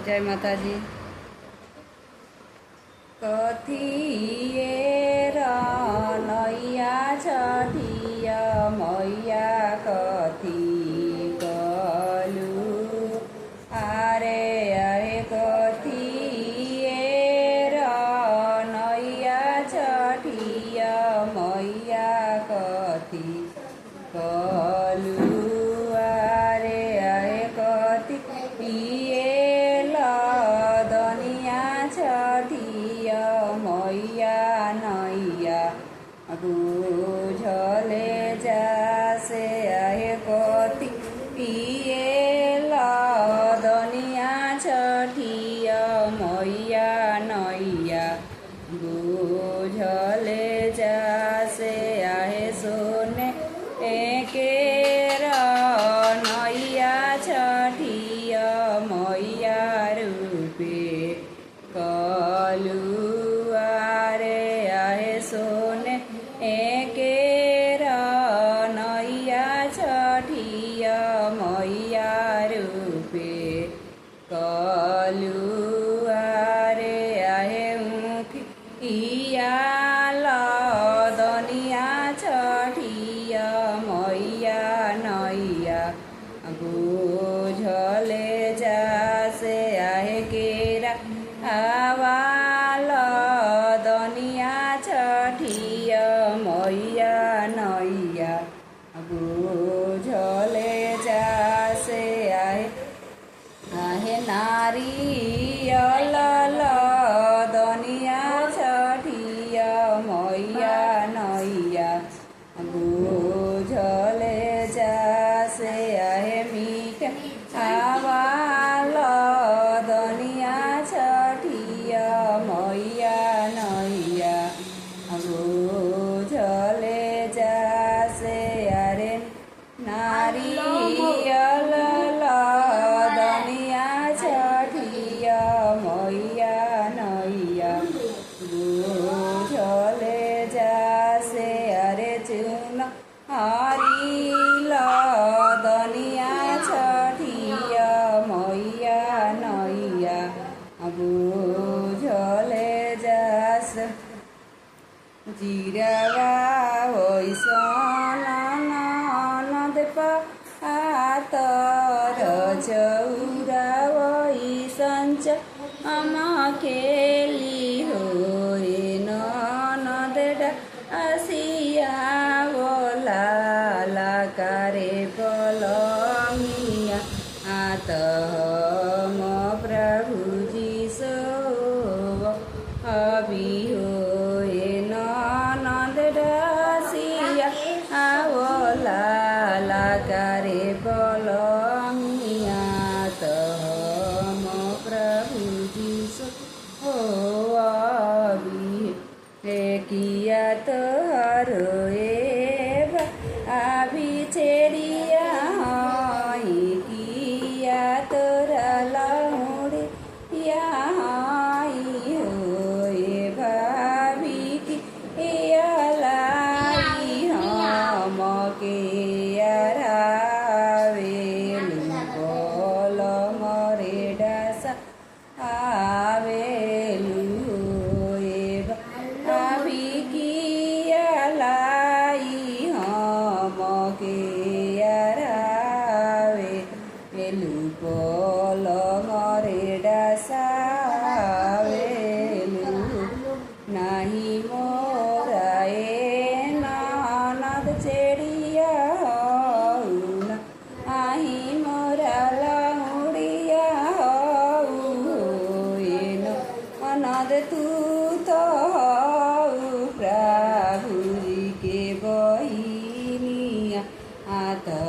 जय माता जी। कथिए नैया छठिया मैया कथी कलू आरे आए कथिए नैया छठिया मैया कथी कलू आरे आए कथी छठिया मैया नैया बुझले जासे आए कथी पिए दनिया छठिया मैया नैया बुझले जासे आए सोने के नैया छठिया मैया रूपे कलू आरे आए सोने के नैया छठिया मैया रूपे कलू आरे आए मुखिया दनिया छठिया मैया नैया बुझले जासे आए केरा आवाल दनिया छठिया मैया नैया बुझले जासे आए आहे नारियल दनिया छठिया मैया नैया बुझले जासे आहे मीठ आवाल दनिया छठिया मैया नैया बुझले जासे अरे नारियल दनिया छठिया मैया नैया बुझले जासे अरे चून हरिल दनिया छठिया मैया नैया बुझले जास जीरावा वैसन ननद पातर चौरा वैसन हम खेली होए ननद आसिया बोला करे पलमिया आत हम प्रभु जी सो अभी होए ननद आसिया बोला करे पलमिया तो हम प्रभु जी सो अभी किया तो हरोए अभी छेड़िया किया तोरा लौड़े यहाँ होए भाभी की लाई हम के आवेलू बोल मरे डासा आवेलू होए भाभी की लाई हम के आवेलू बोल मरे डासा आवेलू नहीं मोराए ननद चेड़िया आही मोरा लौड़िया ननद तू तो प्रभु जी के बहिनिया आता